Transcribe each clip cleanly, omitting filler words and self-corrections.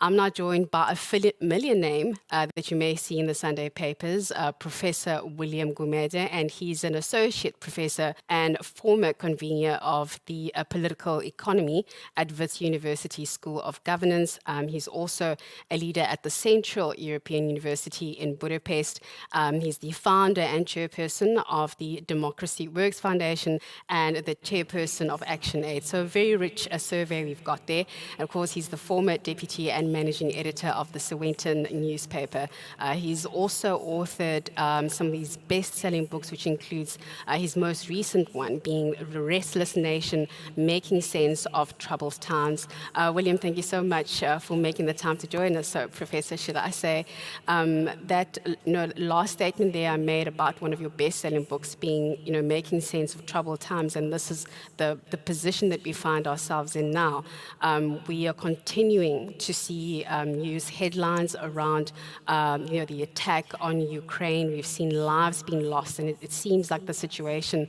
I'm now joined by a familiar name that you may see in the Sunday papers, Professor William Gumede, and he's an associate professor and former convener of the political economy at WITS University School of Governance. He's also a leader at the Central European University in Budapest. He's the founder and chairperson of the Democracy Works Foundation and the chairperson of Action Aid. So a very rich survey we've got there. And of course, he's the former deputy and managing editor of the Sowetan newspaper. He's also authored some of these best-selling books, which includes his most recent one being The Restless Nation, Making Sense of Troubled Times. William, thank you so much for making the time to join us. So, Professor, should I say that last statement there I made about one of your best-selling books being, Making Sense of Troubled Times, and this is the position that we find ourselves in now. We are continuing to see news headlines around, the attack on Ukraine. We've seen lives being lost, and it seems like the situation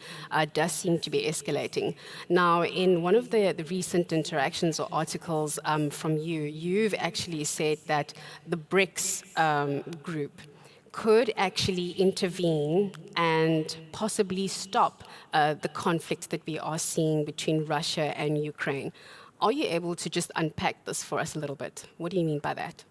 does seem to be escalating. Now, in one of the recent interactions or articles from you, you've actually said that the BRICS group could actually intervene and possibly stop the conflict that we are seeing between Russia and Ukraine. Are you able to just unpack this for us a little bit? What do you mean by that?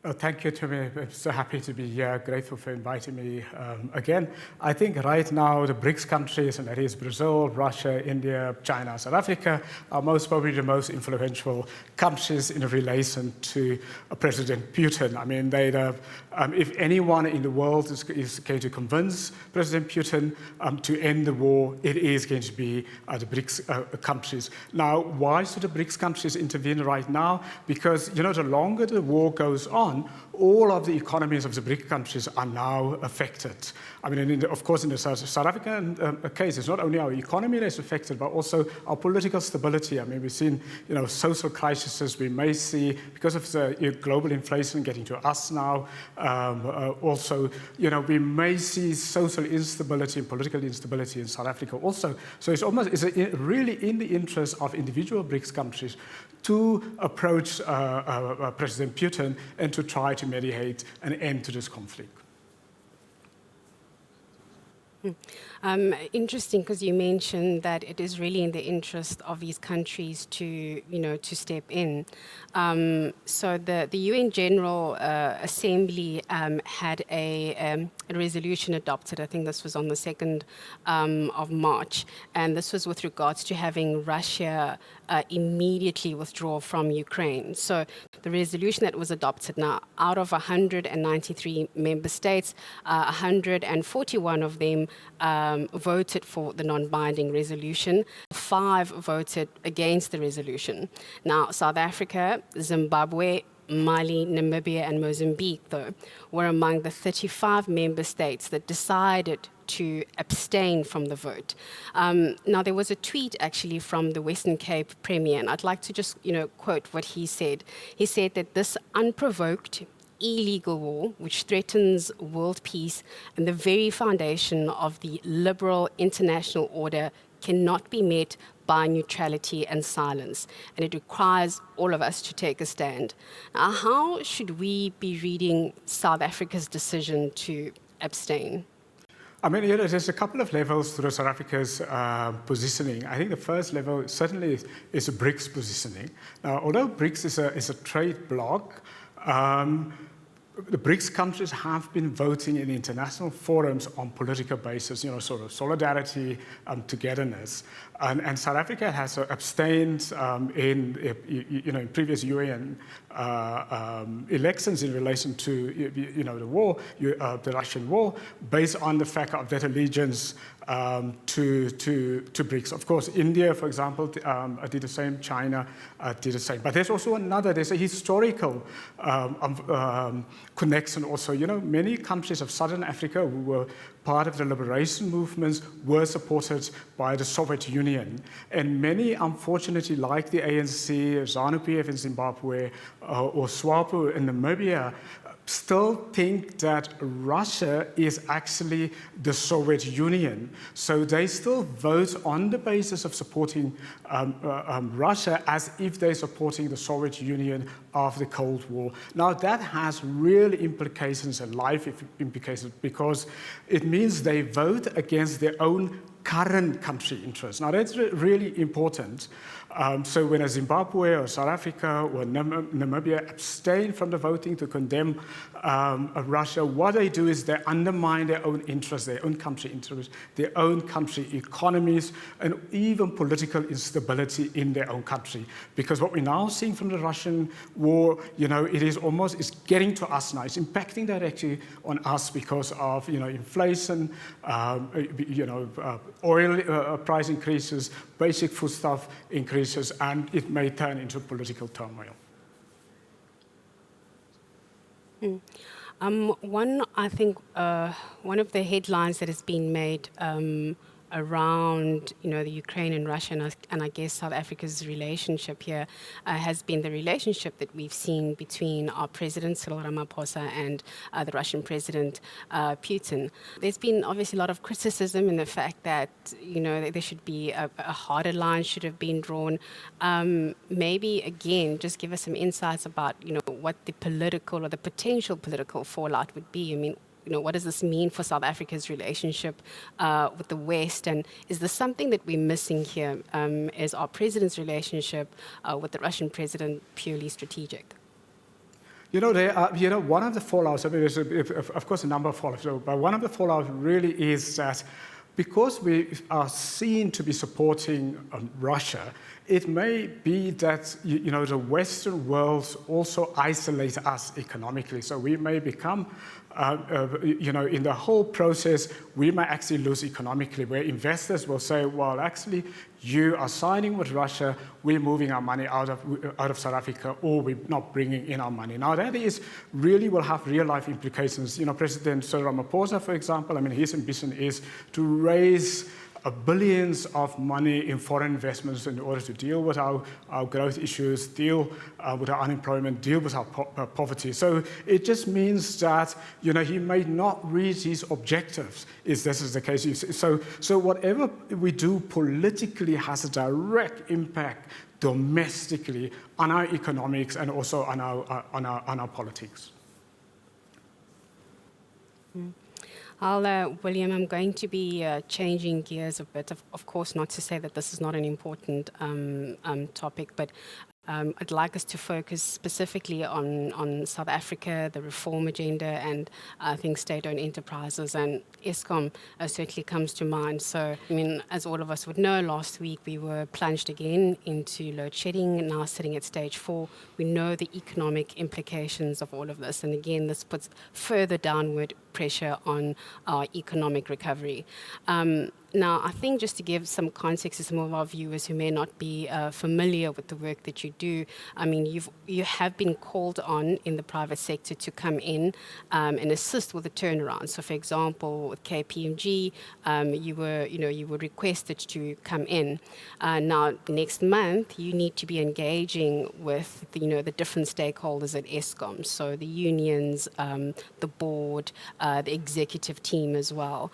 Thank you, Tommy. I'm so happy to be here. Grateful for inviting me again. I think right now the BRICS countries, and that is Brazil, Russia, India, China, South Africa, are probably the most influential countries in relation to President Putin. I mean, if anyone in the world is going to convince President Putin to end the war, it is going to be the BRICS countries. Now, why should the BRICS countries intervene right now? Because, the longer the war goes on, all of the economies of the BRIC countries are now affected. I mean, of course, in the South African case, it's not only our economy that's affected, but also our political stability. I mean, we've seen, social crises. We may see, because of the global inflation getting to us now, also, we may see social instability and political instability in South Africa also. So it's really in the interest of individual BRICS countries to approach President Putin and to try to mediate an end to this conflict. Interesting, because you mentioned that it is really in the interest of these countries to, to step in. So the UN General Assembly had a resolution adopted. I think this was on the 2nd of March, and this was with regards to having Russia immediately withdraw from Ukraine. So the resolution that was adopted now, out of 193 member states, 141 of them voted for the non-binding resolution. 5 voted against the resolution. Now, South Africa, Zimbabwe, Mali, Namibia, and Mozambique, though, were among the 35 member states that decided to abstain from the vote. Now, there was a tweet actually from the Western Cape Premier, and I'd like to just, quote what he said. He said that this unprovoked, illegal war, which threatens world peace and the very foundation of the liberal international order, cannot be met by neutrality and silence, and it requires all of us to take a stand. Now, how should we be reading South Africa's decision to abstain? I mean, there's a couple of levels to South Africa's positioning. I think the first level certainly is a BRICS positioning. Now, although BRICS is a trade bloc, the BRICS countries have been voting in international forums on political basis, sort of solidarity, togetherness. And South Africa has abstained in previous UN elections in relation to, the war, the Russian war, based on the fact of that allegiance to BRICS. Of course, India, for example, did the same. China did the same. But there's also there's a historical connection also. Many countries of Southern Africa who were part of the liberation movements were supported by the Soviet Union. And many, unfortunately, like the ANC, ZANU-PF in Zimbabwe, or SWAPO in Namibia, still think that Russia is actually the Soviet Union. So they still vote on the basis of supporting Russia as if they're supporting the Soviet Union of the Cold War. Now that has real implications and life implications because it means they vote against their own current country interests. Now that's really important. So when a Zimbabwe or South Africa or Namibia abstain from the voting to condemn Russia, what they do is they undermine their own interests, their own country interests, their own country economies, and even political instability in their own country. Because what we're now seeing from the Russian war, it is almost, it's getting to us now. It's impacting directly on us because of, inflation, oil price increases, basic foodstuff increases, and it may turn into political turmoil. One of the headlines that has been made around, the Ukraine and Russia, and I guess South Africa's relationship here has been the relationship that we've seen between our President Cyril Ramaphosa and the Russian President Putin. There's been obviously a lot of criticism in the fact that, there should be a harder line should have been drawn. Maybe, again, just give us some insights about, what the political or the potential political fallout would be. I mean, what does this mean for South Africa's relationship with the West? And is there something that we're missing here? Is our president's relationship with the Russian president purely strategic? One of the fallouts, there's, of course, a number of fallouts, but one of the fallouts really is that because we are seen to be supporting Russia, it may be that the Western world also isolates us economically. So we may become, in the whole process, we might actually lose economically, where investors will say, well, actually, you are signing with Russia, we're moving our money out of South Africa, or we're not bringing in our money. Now, that is really will have real-life implications. President Cyril Ramaphosa, for example, his ambition is to raise billions of money in foreign investments in order to deal with our growth issues, deal with our unemployment, deal with our poverty. So it just means that he may not reach his objectives if this is the case. So whatever we do politically has a direct impact domestically on our economics and also on our politics. William, I'm going to be changing gears a bit. Of course, not to say that this is not an important topic, but I'd like us to focus specifically on South Africa, the reform agenda, and I think state-owned enterprises, and Eskom certainly comes to mind. So, as all of us would know, last week we were plunged again into load shedding, now sitting at stage 4. We know the economic implications of all of this, and again, this puts further downward pressure on our economic recovery. Now, I think just to give some context to some of our viewers who may not be familiar with the work that you do, you have been called on in the private sector to come in and assist with the turnaround. So, for example, with KPMG, you were requested to come in. Now, next month, you need to be engaging with the different stakeholders at Eskom, so the unions, the board, the executive team as well.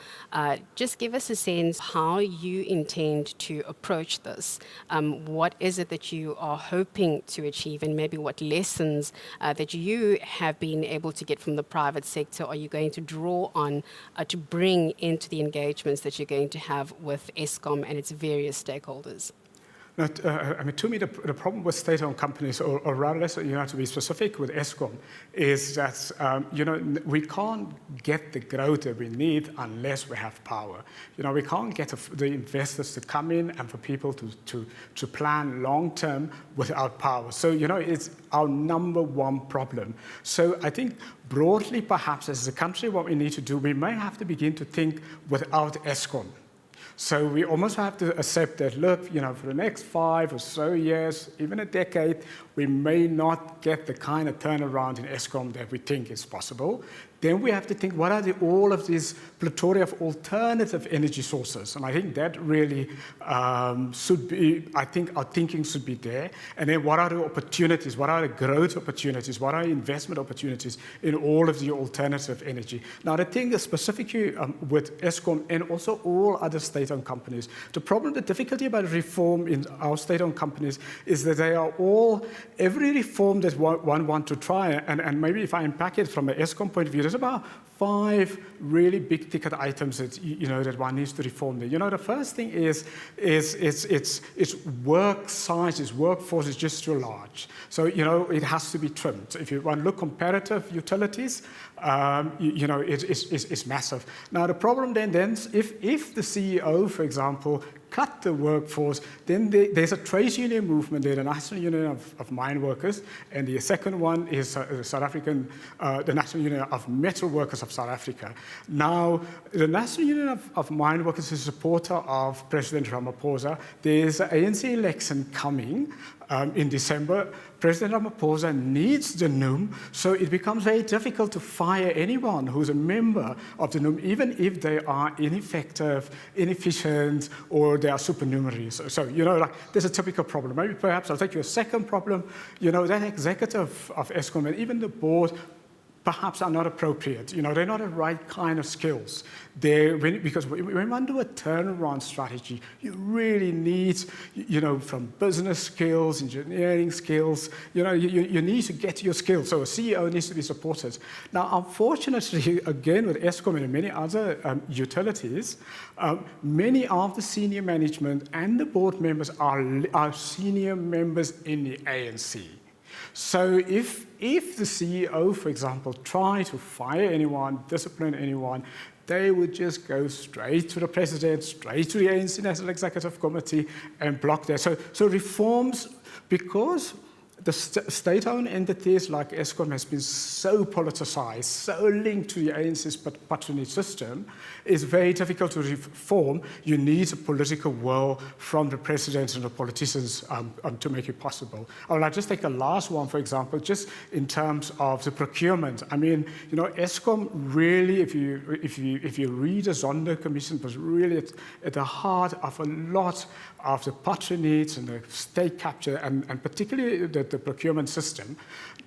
Just give us a sense how you intend to approach this. What is it that you are hoping to achieve, and maybe what lessons that you have been able to get from the private sector are you going to draw on to bring into the engagements that you're going to have with Eskom and its various stakeholders? No, to me, the problem with state-owned companies, or rather, to be specific with Eskom, is that we can't get the growth that we need unless we have power. We can't get the investors to come in and for people to plan long-term without power. So it's our number one problem. So I think broadly, perhaps as a country, what we need to do, we may have to begin to think without Eskom. So we almost have to accept that, look, for the next 5 or so years, even a decade, we may not get the kind of turnaround in Eskom that we think is possible. then we have to think, what are all of these plethora of alternative energy sources? And I think that really should be, I think our thinking should be there. And then what are the opportunities? What are the growth opportunities? What are investment opportunities in all of the alternative energy? Now, the thing is specifically with Eskom and also all other state-owned companies, the difficulty about reform in our state-owned companies is that they are all, every reform that one wants to try, and maybe if I unpack it from an Eskom point of view, there's about 5 really big ticket items that that one needs to reform there. The first thing is work sizes, workforce is just too large. So it has to be trimmed. If you want to look comparative utilities, it's massive. Now the problem then if the CEO, for example, cut the workforce, then there's a trade union movement there, the National Union of Mine Workers, and the second one is the National Union of Metal Workers of South Africa. Now, the National Union of Mine Workers is a supporter of President Ramaphosa. There's an ANC election coming in December. President Ramaphosa needs the NUM, so it becomes very difficult to fire anyone who's a member of the NUM, even if they are ineffective, inefficient, or they are supernumerary. So there's a typical problem. Maybe perhaps I'll take you a second problem. That executive of Eskom and even the board perhaps are not appropriate. They're not the right kind of skills. Because when one do a turnaround strategy, you really need, from business skills, engineering skills, you need to get your skills. So a CEO needs to be supported. Now, unfortunately, again, with Eskom and many other utilities, many of the senior management and the board members are senior members in the ANC. So if the CEO, for example, tried to fire anyone, discipline anyone, they would just go straight to the president, straight to the ANC National Executive Committee and block that. So reforms, because the state-owned entities like Eskom has been so politicized, so linked to the ANC's patronage system, it's very difficult to reform. You need a political will from the president and the politicians to make it possible. I'll just take the last one, for example, just in terms of the procurement. I mean, Eskom really, if you read the Zondo Commission, was really at the heart of a lot of the patronage and the state capture, and particularly the procurement system.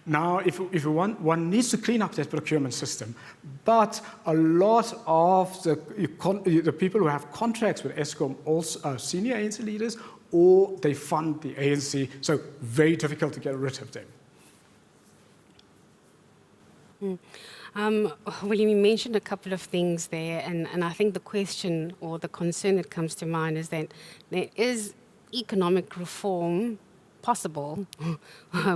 Now, if one needs to clean up that procurement system, but a lot of the people who have contracts with Eskom also are senior ANC leaders, or they fund the ANC, so very difficult to get rid of them. William, you mentioned a couple of things there, and I think the question or the concern that comes to mind is that there is economic reform possible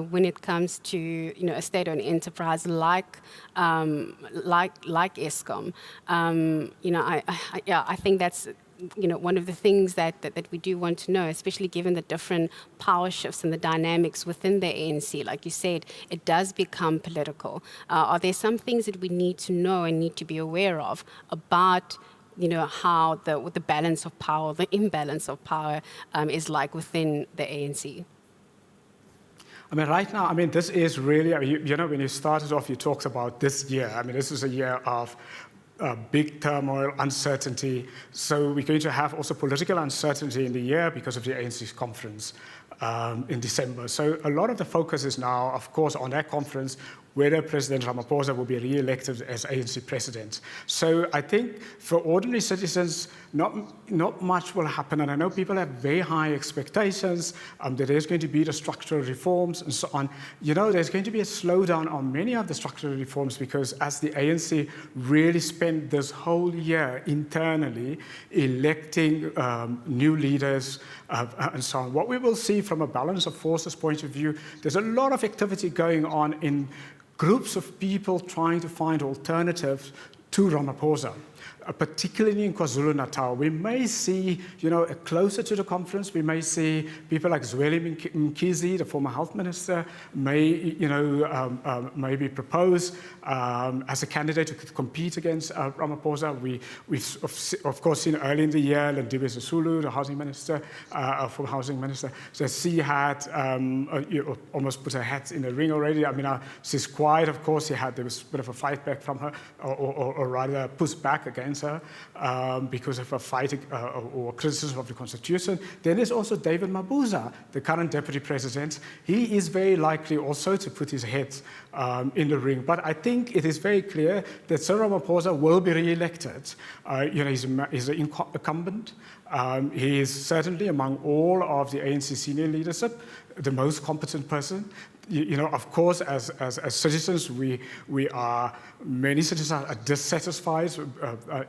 when it comes to a state-owned enterprise like Eskom. I think that's one of the things that we do want to know, especially given the different power shifts and the dynamics within the ANC. Like you said, it does become political. Are there some things that we need to know and need to be aware of about how the balance of power, the imbalance of power is like within the ANC? I mean, right now, this is really, when you started off, you talked about this year. This is a year of big turmoil, uncertainty. So we're going to have also political uncertainty in the year because of the ANC's conference in December. So a lot of the focus is now, of course, on that conference, whether President Ramaphosa will be re-elected as ANC president. So I think for ordinary citizens, not much will happen. And I know people have very high expectations that there's going to be the structural reforms and so on. There's going to be a slowdown on many of the structural reforms because as the ANC really spent this whole year internally electing new leaders and so on, what we will see from a balance of forces point of view, there's a lot of activity going on in groups of people trying to find alternatives to Ramaphosa. particularly in KwaZulu-Natal. We may see, closer to the conference, we may see people like Zweli Mkhize, the former health minister, may be proposed as a candidate who could compete against Ramaphosa. We've of course seen early in the year Lindiwe Sisulu, the housing minister, former housing minister. So she had almost put her hat in the ring already. I mean, she's quiet, of course. There was a bit of a fight back from her, or rather push back against her because of a fight or criticism of the constitution. Then there's also David Mabuza, the current deputy president. He is very likely also to put his head in the ring. But I think it is very clear that Cyril Ramaphosa will be re-elected. He's an incumbent. He is certainly among all of the ANC senior leadership the most competent person. Of course, as citizens, many citizens are dissatisfied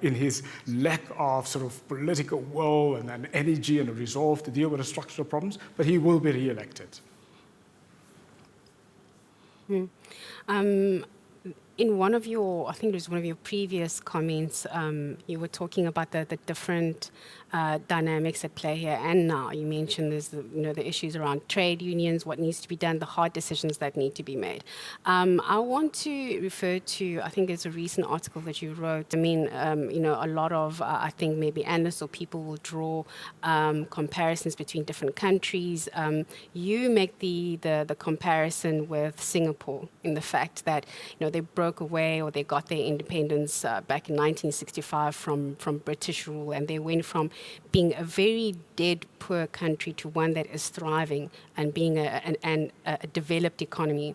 in his lack of sort of political will and energy and resolve to deal with the structural problems, but he will be re-elected. In one of your, I think it was one of your previous comments, you were talking about the different dynamics at play here and now. You mentioned there's the issues around trade unions, what needs to be done, the hard decisions that need to be made. I want to refer to, I think there's a recent article that you wrote. I mean, a lot of, I think maybe analysts or people will draw comparisons between different countries. You make the comparison with Singapore in the fact that, they broke away or they got their independence back in 1965 from British rule, and they went from being a very dead poor country to one that is thriving and being a developed economy.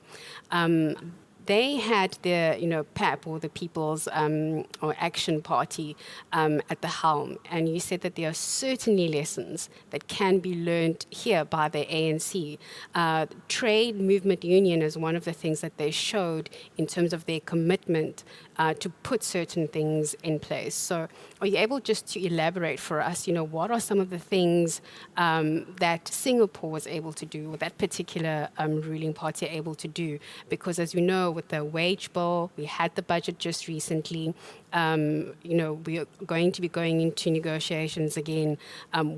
They had their, PAP, or the People's or Action Party, at the helm. And you said that there are certainly lessons that can be learned here by the ANC. Trade Movement Union is one of the things that they showed in terms of their commitment to put certain things in place. So are you able just to elaborate for us, what are some of the things that Singapore was able to do, or that particular ruling party able to do? Because as you know, with the wage bill, we had the budget just recently, we are going to be going into negotiations again.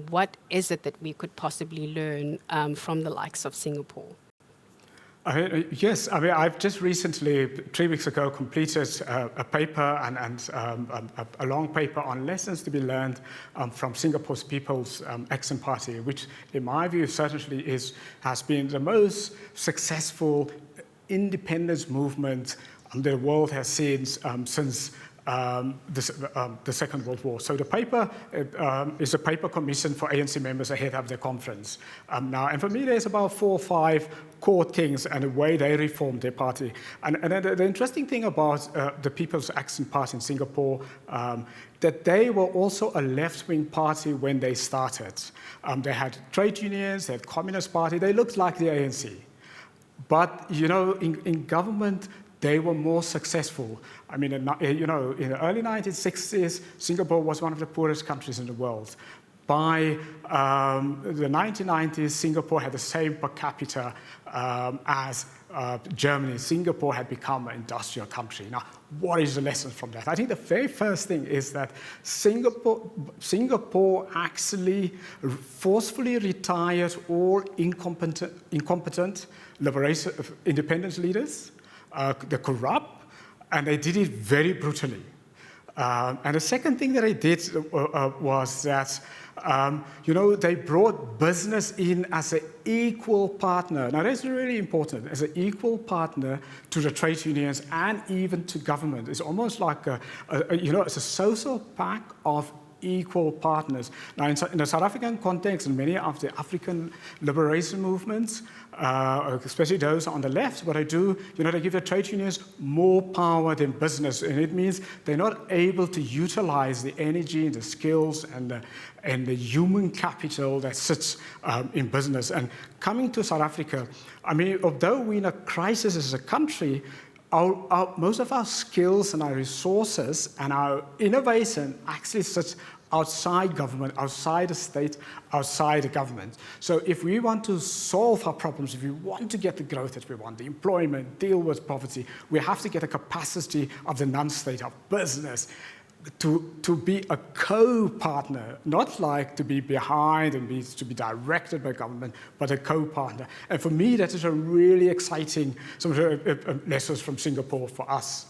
What is it that we could possibly learn from the likes of Singapore? Yes, I've just recently, 3 weeks ago, completed a paper and a long paper on lessons to be learned from Singapore's People's Action Party, which, in my view, certainly has been the most successful independence movement the world has seen since the Second World War. So the paper is a paper commissioned for ANC members ahead of the conference. And for me, there's about 4 or 5 core things and the way they reformed their party. And the interesting thing about the People's Action Party in Singapore, that they were also a left-wing party when they started. They had trade unions, they had Communist Party, they looked like the ANC. But, in government, they were more successful. I mean, in the early 1960s, Singapore was one of the poorest countries in the world. By the 1990s, Singapore had the same per capita as Germany. Singapore had become an industrial country. Now, what is the lesson from that? I think the very first thing is that Singapore actually forcefully retired all incompetent liberation independence leaders. They're corrupt, and they did it very brutally. And the second thing that they did was that, they brought business in as an equal partner. Now, that's really important, as an equal partner to the trade unions and even to government. It's almost like it's a social pact of equal partners. Now, in the South African context, and many of the African liberation movements, especially those on the left, what they do, they give the trade unions more power than business, and it means they're not able to utilize the energy, the skills, and the human capital that sits in business. And coming to South Africa, although we're in a crisis as a country, most of our skills and our resources and our innovation actually sits outside government, outside the state, outside the government. So if we want to solve our problems, if we want to get the growth that we want, the employment, deal with poverty, we have to get the capacity of the non-state, of business, to be a co-partner, not like to be behind and to be directed by government, but a co-partner. And for me, that is a really exciting some lessons from Singapore for us.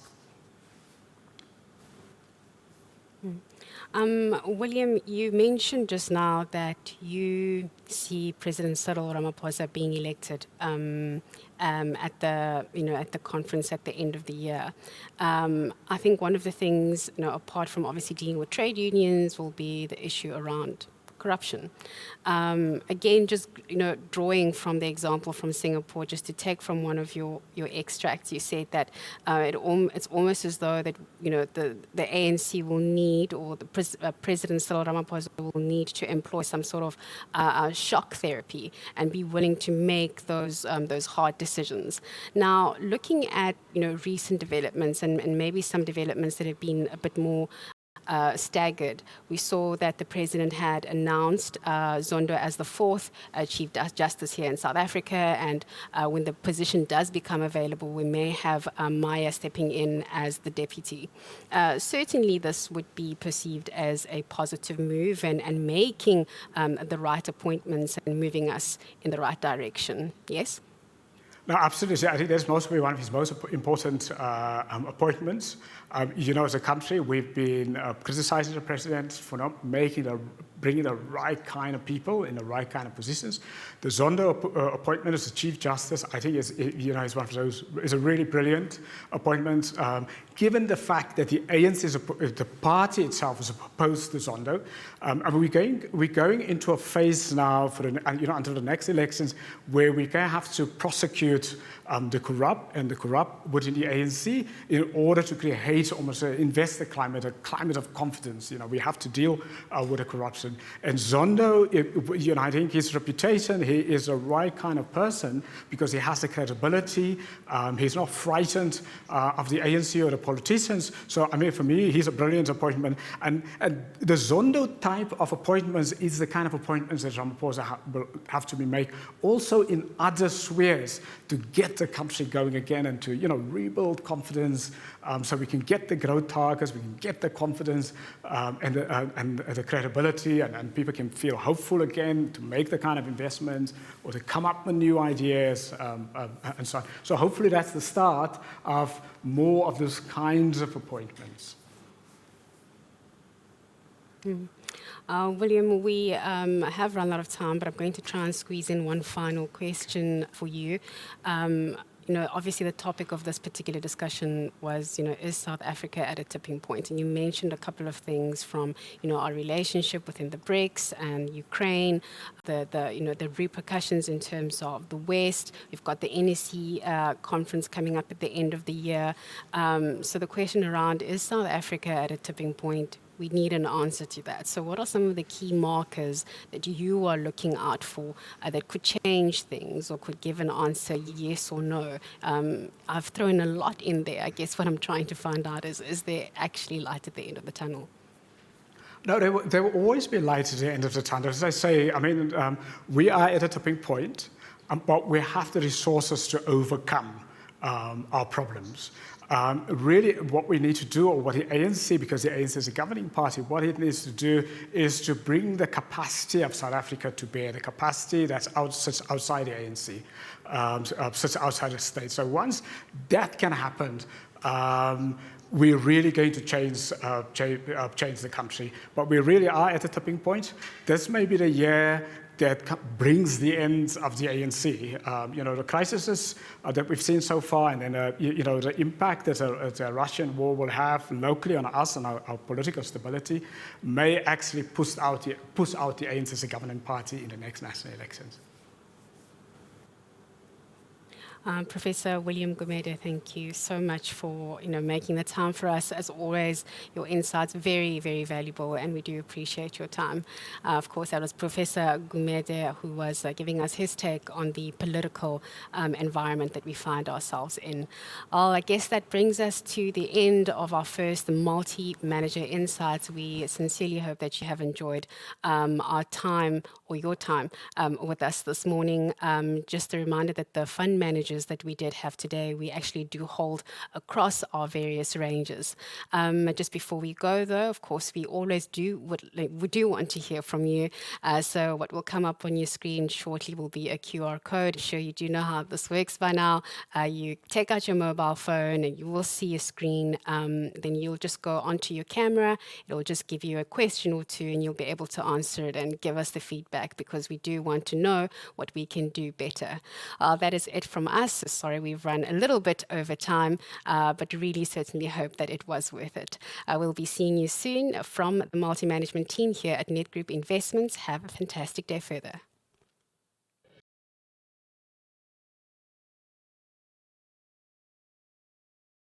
William, you mentioned just now that you see President Cyril Ramaphosa being elected at the conference at the end of the year. I think one of the things, apart from obviously dealing with trade unions, will be the issue around corruption. Again, just drawing from the example from Singapore, just to take from one of your extracts, you said that it's almost as though that the ANC will need, or the President Cyril Ramaphosa will need to employ some sort of shock therapy and be willing to make those hard decisions. Now, looking at recent developments and maybe some developments that have been a bit more staggered. We saw that the president had announced Zondo as the fourth Chief Justice here in South Africa, and when the position does become available, we may have Maya stepping in as the deputy. Certainly, this would be perceived as a positive move and making the right appointments and moving us in the right direction. Yes? No, absolutely. I think that's mostly one of his most important appointments. As a country, we've been criticizing the president for not bringing the right kind of people in the right kind of positions. The Zondo appointment as the Chief Justice, I think, is one of those. Is a really brilliant appointment. Given the fact that the ANC, the party itself, is opposed to Zondo, and we're going into a phase now for until the next elections where we're going to have to prosecute the corrupt within the ANC in order to create almost an investor climate, a climate of confidence. We have to deal with the corruption. And Zondo, I think his reputation, he is the right kind of person because he has the credibility. He's not frightened of the ANC or the politicians. So, for me, he's a brilliant appointment. And the Zondo type of appointments is the kind of appointments that Ramaphosa will have to be made also in other spheres to get the country going again and to rebuild confidence, so we can get the growth targets, we can get the confidence and the credibility, and people can feel hopeful again to make the kind of investments or to come up with new ideas and so on. So hopefully that's the start of more of those kinds of appointments. William, we have run out of time, but I'm going to try and squeeze in one final question for you. Obviously the topic of this particular discussion was, is South Africa at a tipping point? And you mentioned a couple of things from, our relationship within the BRICS and Ukraine, the repercussions in terms of the West. We've got the NEC conference coming up at the end of the year. So the question around, is South Africa at a tipping point? We need an answer to that. So what are some of the key markers that you are looking out for that could change things or could give an answer yes or no? I've thrown a lot in there. I guess what I'm trying to find out is there actually light at the end of the tunnel? No, there will always be light at the end of the tunnel. As I say, we are at a tipping point, but we have the resources to overcome our problems. Really, what we need to do, or what the ANC, because the ANC is a governing party, what it needs to do is to bring the capacity of South Africa to bear, the capacity that's sits outside the ANC, sits outside the state. So once that can happen, we're really going to change the country. But we really are at a tipping point. This may be the year that brings the end of the ANC. The crises that we've seen so far, and then the impact that the Russian war will have locally on us and our political stability, may actually push out the ANC as a governing party in the next national elections. Professor William Gumede, thank you so much for making the time for us. As always, your insights very, very valuable, and we do appreciate your time. Of course, that was Professor Gumede who was giving us his take on the political environment that we find ourselves in. I guess that brings us to the end of our first multi-manager insights. We sincerely hope that you have enjoyed our time, or your time, with us this morning. Just a reminder that the fund manager ranges that we did have today, we actually do hold across our various ranges. Just before we go, though, of course, we always we do want to hear from you. So what will come up on your screen shortly will be a QR code. I'm sure you do know how this works by now. You take out your mobile phone and you will see a screen. Then you'll just go onto your camera. It'll just give you a question or two and you'll be able to answer it and give us the feedback, because we do want to know what we can do better. That is it from us. Sorry, we've run a little bit over time, but really certainly hope that it was worth it. We'll be seeing you soon from the multi-management team here at Net Group Investments. Have a fantastic day further.